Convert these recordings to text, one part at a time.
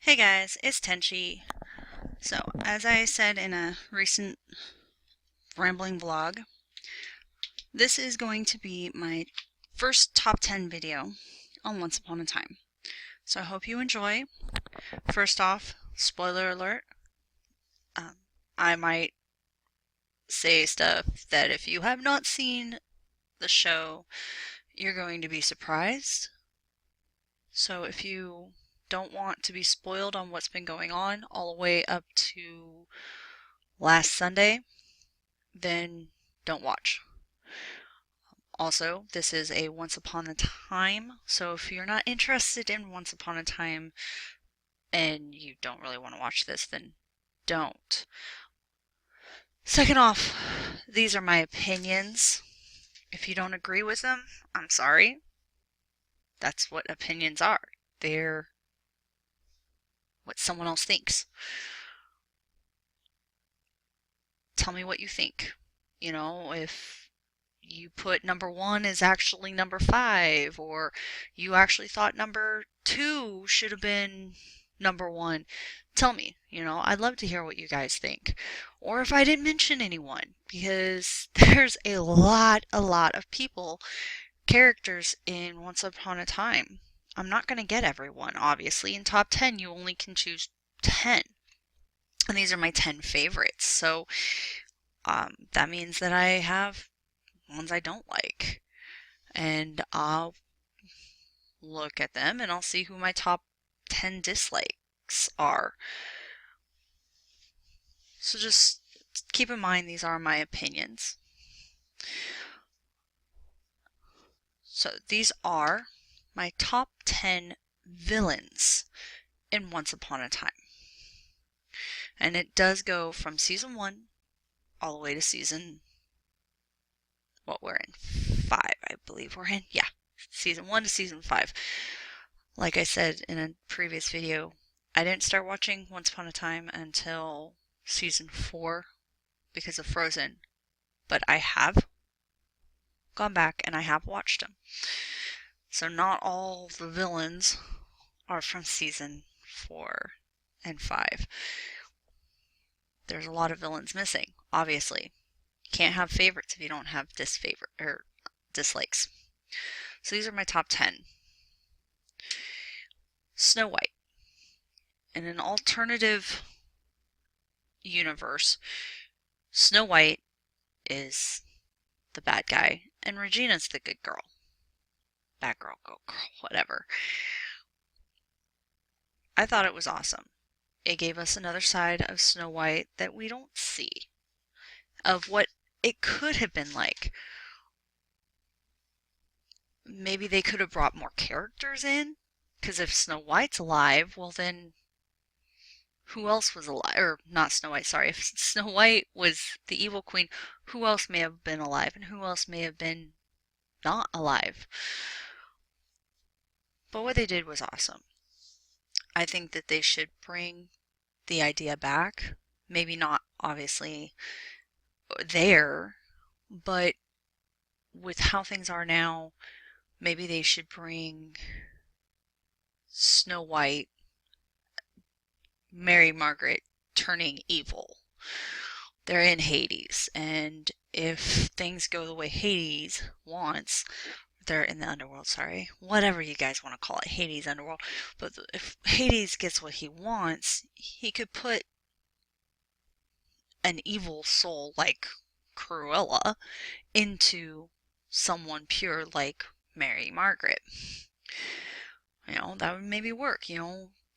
Hey guys, it's Tenchi. So, as I said in a recent rambling vlog, this is going to be my first top 10 video on Once Upon a Time. So I hope you enjoy. First off, spoiler alert, um, I might say stuff that if you have not seen the show, you're going to be surprised. So if you don't want to be spoiled on what's been going on all the way up to last Sunday, then don't watch. Also, this is a Once Upon a Time, so if you're not interested in Once Upon a Time and you don't really want to watch this, then don't. Second off, these are my opinions. If you don't agree with them, I'm sorry. That's what opinions are. They're what someone else thinks. Tell me what you think. If you put number one is actually number five, or you actually thought number two should have been number one. Tell me, I'd love to hear what you guys think. Or if I didn't mention anyone, because there's a lot of people, characters in Once Upon a Time. I'm not going to get everyone, obviously. In top 10, you only can choose 10. And these are my 10 favorites. So that means that I have ones I don't like. And I'll look at them and I'll see who my top 10 dislikes are. So just keep in mind these are my opinions. So these are my top 10 villains in Once Upon a Time. And it does go from season 1 all the way to season, what we're in, 5, I believe we're in. Yeah, season 1 to season 5. Like I said in a previous video, I didn't start watching Once Upon a Time until season 4 because of Frozen, but I have gone back and I have watched them. So not all the villains are from season 4 and 5. There's a lot of villains missing, obviously. You can't have favorites if you don't have disfavorite or dislikes. So these are my top 10. Snow White. In an alternative universe, Snow White is the bad guy and Regina's the good girl. Bad girl, good girl, whatever. I thought it was awesome. It gave us another side of Snow White that we don't see, of what it could have been like. Maybe they could have brought more characters in, because if Snow White's alive, well then who else was alive? Or not Snow White, sorry. If Snow White was the evil queen, who else may have been alive and who else may have been not alive? But what they did was awesome. I think that they should bring the idea back. Maybe not obviously there, but with how things are now, maybe they should bring Snow White, Mary Margaret turning evil. They're in Hades, and if things go the way Hades wants, they're in the underworld, sorry. Whatever you guys want to call it, Hades, underworld. But if Hades gets what he wants, he could put an evil soul like Cruella into someone pure like Mary Margaret. That would maybe work,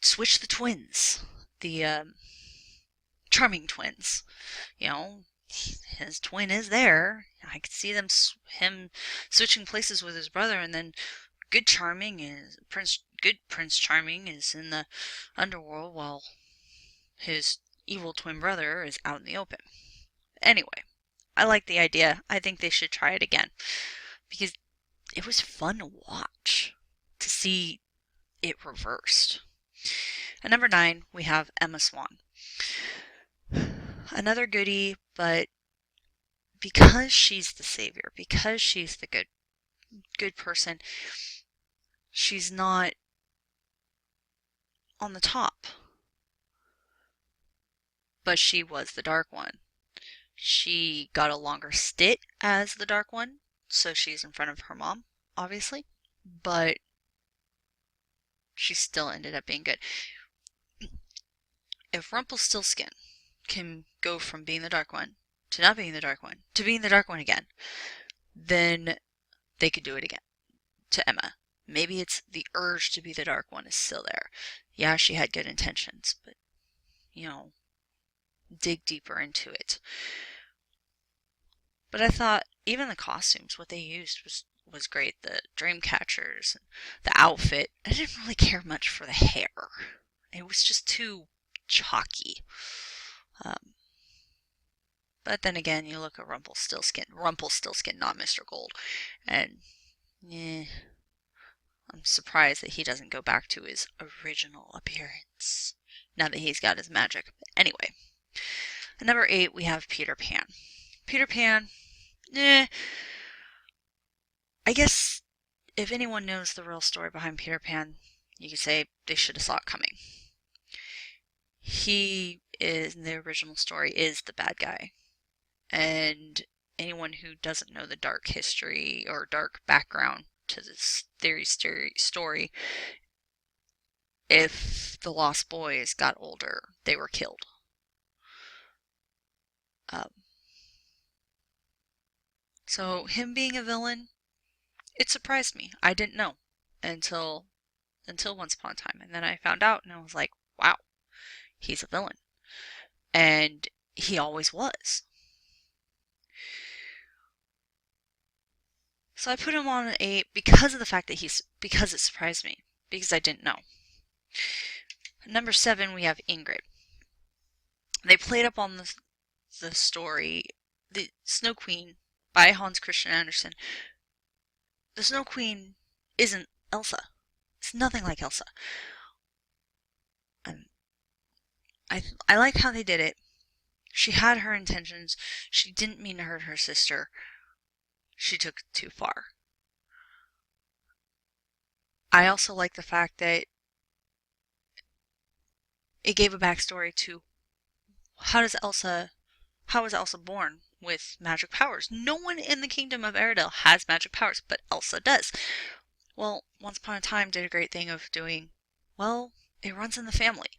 switch the twins. The charming twins. His twin is there. I could see him switching places with his brother, and then good Prince Charming is in the underworld while his evil twin brother is out in the open. Anyway, I like the idea. I think they should try it again because it was fun to watch, to see it reversed. At number 9, we have Emma Swan. Another goodie, but because she's the savior, because she's the good person, she's not on the top. but she was the Dark One. She got a longer stint as the Dark One, so she's in front of her mom, obviously, but she still ended up being good. If Rumpelstiltskin can go from being the Dark One to not being the Dark One to being the Dark One again, then they could do it again to Emma. Maybe it's the urge to be the Dark One is still there. Yeah, she had good intentions, but, dig deeper into it. But I thought even the costumes, what they used was great. The dream catchers, the outfit. I didn't really care much for the hair. It was just too chalky. But then again, you look at Rumpelstiltskin, not Mr. Gold, and I'm surprised that he doesn't go back to his original appearance now that he's got his magic. But anyway, at number 8 we have Peter Pan. Peter Pan, I guess if anyone knows the real story behind Peter Pan, you could say they should have saw it coming. He is, in the original story, is the bad guy. And anyone who doesn't know the dark history or dark background to this story, if the Lost Boys got older, they were killed. So him being a villain, it surprised me. I didn't know until Once Upon a Time. And then I found out and I was like, wow, he's a villain. And he always was. So I put him on an 8 because of the fact that because it surprised me. Because I didn't know. At number 7 we have Ingrid. They played up on the story, the Snow Queen by Hans Christian Andersen. The Snow Queen isn't Elsa. It's nothing like Elsa. I like how they did it. She had her intentions. She didn't mean to hurt her sister. She took it too far. I also like the fact that it gave a backstory to how was Elsa born with magic powers? No one in the kingdom of Arendelle has magic powers, but Elsa does. Well, Once Upon a Time did a great thing of doing, well, it runs in the family.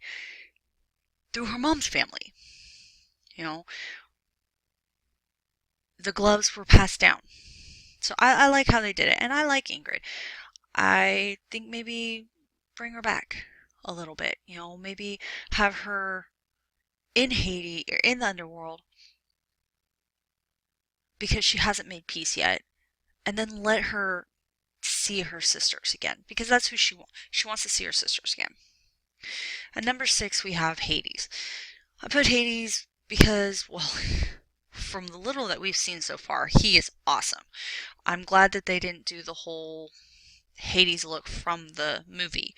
Through her mom's family. The gloves were passed down. So I like how they did it, and I like Ingrid. I think maybe bring her back a little bit. Maybe have her in Haiti or in the underworld because she hasn't made peace yet, and then let her see her sisters again because that's who she wants. She wants to see her sisters again. At number 6 we have Hades. I put Hades because, well, from the little that we've seen so far, he is awesome. I'm glad that they didn't do the whole Hades look from the movie.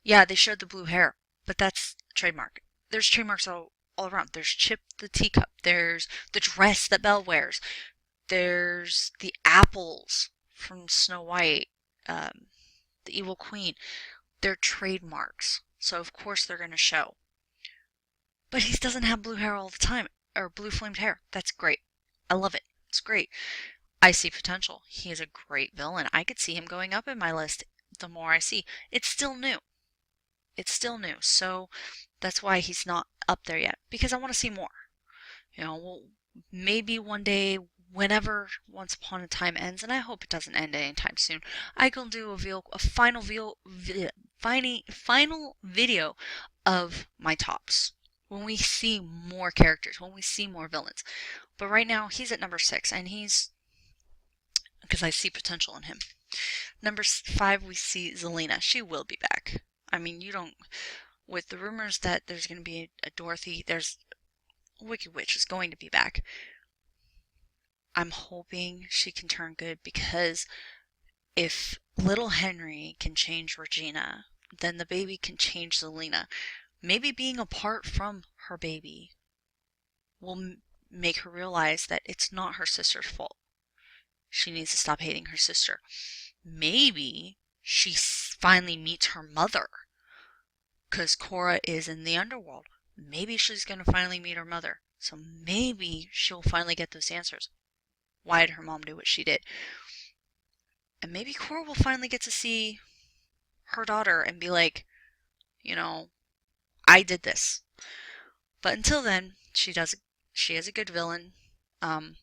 Yeah, they showed the blue hair, but that's trademark. There's trademarks all around. There's Chip the teacup. There's the dress that Belle wears. There's the apples from Snow White, the Evil Queen. They're trademarks, so of course they're going to show. But he doesn't have blue hair all the time, or blue flamed hair. That's great. I love it. It's great. I see potential. He is a great villain. I could see him going up in my list the more I see. It's still new. So that's why he's not up there yet, because I want to see more. Maybe one day, whenever Once Upon a Time ends, and I hope it doesn't end anytime soon, I can do a final video of my tops. When we see more characters, when we see more villains. But right now, he's at number 6, and because I see potential in him. Number 5, we see Zelena. She will be back. I mean, with the rumors that there's going to be a Dorothy, there's Wicked Witch is going to be back. I'm hoping she can turn good, because if little Henry can change Regina, then the baby can change Zelena. Maybe being apart from her baby will make her realize that it's not her sister's fault. She needs to stop hating her sister. Maybe she finally meets her mother because Korra is in the underworld. maybe she's going to finally meet her mother. So maybe she'll finally get those answers. Why did her mom do what she did? And maybe Korra will finally get to see her daughter and be like, you know, I did this. But until then, she is a good villain. Um,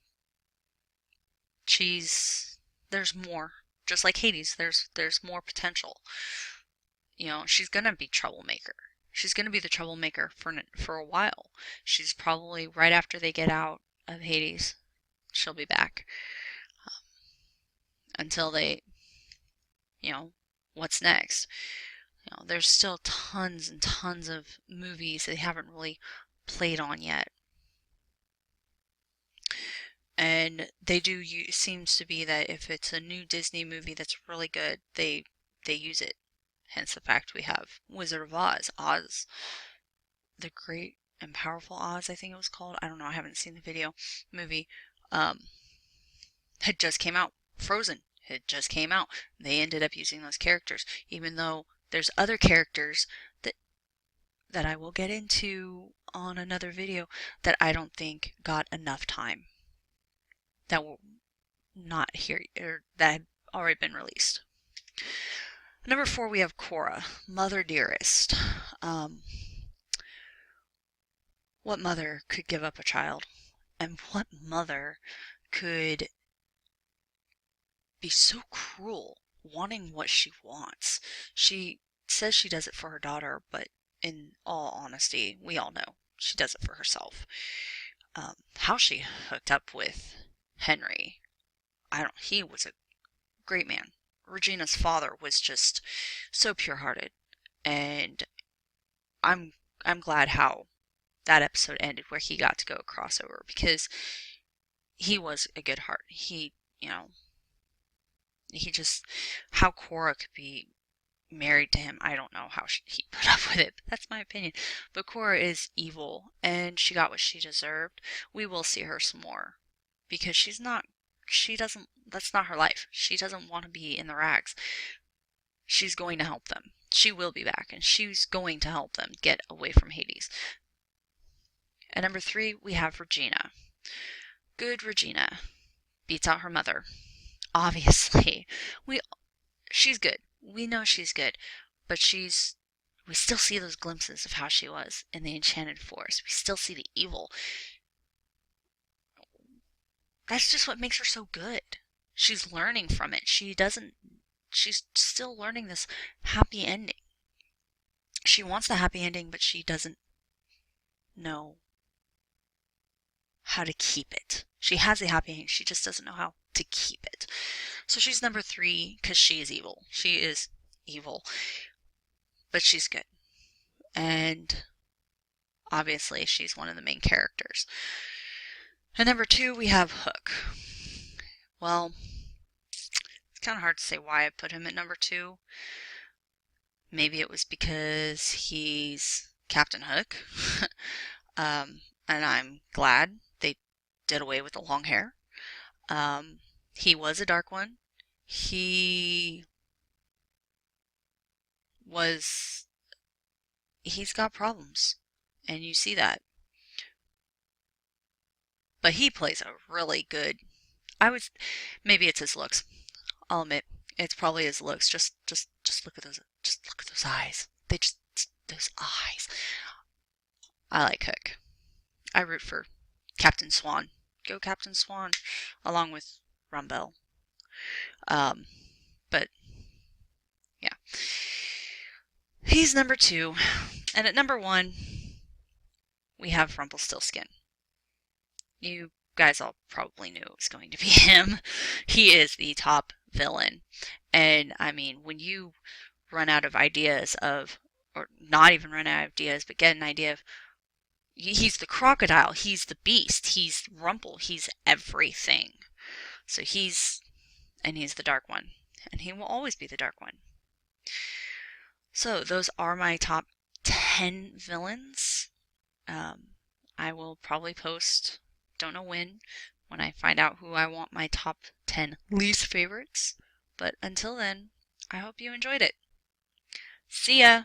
there's more. Just like Hades, there's more potential. She's gonna be troublemaker. She's gonna be the troublemaker for a while. She's probably right after they get out of Hades, she'll be back. Until they, what's next? There's still tons and tons of movies they haven't really played on yet. And they do seems to be that if it's a new Disney movie that's really good, they use it. Hence the fact we have Wizard of Oz, the Great and Powerful Oz, I think it was called. I don't know, I haven't seen the movie. It just came out. Frozen, it just came out. They ended up using those characters, even though there's other characters that I will get into on another video that I don't think got enough time. That will not here, or that had already been released. Number 4, we have Korra, Mother Dearest. What mother could give up a child? And what mother could be so cruel, wanting what she wants? She says she does it for her daughter, but in all honesty, we all know she does it for herself. How she hooked up with Henry, he was a great man. Regina's father was just so pure-hearted, and I'm glad how that episode ended, where he got to go a crossover, because he was a good heart. He just, how Korra could be married to him, I don't know how he put up with it, but that's my opinion. But Korra is evil, and she got what she deserved. We will see her some more, because that's not her life. She doesn't want to be in the rags. She's going to help them. She will be back, and she's going to help them get away from Hades. At number 3, we have Regina. Good Regina beats out her mother. Obviously, she's good. We know she's good, but we still see those glimpses of how she was in the Enchanted Forest. We still see the evil. That's just what makes her so good. She's learning from it. She's still learning this happy ending. She wants the happy ending, but she doesn't know how to keep it. She has the happy ending, she just doesn't know how to keep it. So she's number 3 because she is evil. She is evil, but she's good. And obviously she's one of the main characters. And number 2, we have Hook. Well, it's kind of hard to say why I put him at number 2. Maybe it was because he's Captain Hook. And I'm glad they did away with the long hair. He was a dark one. He's got problems, and you see that. But he plays a really good, maybe it's his looks. I'll admit, it's probably his looks. Just look at those eyes. Those eyes. I like Hook. I root for Captain Swan. Go Captain Swan, along with Rumple. But yeah, he's number 2, and at number 1, we have Rumpelstiltskin. You guys all probably knew it was going to be him. He is the top villain, and I mean, when you run out of ideas or not even run out of ideas, but get an idea of, he's the crocodile, he's the beast, he's Rumple, he's everything. So he's the dark one, and he will always be the dark one. So those are my top 10 villains. I will probably post, don't know when I find out who I want my top 10 least favorites. But until then, I hope you enjoyed it. See ya!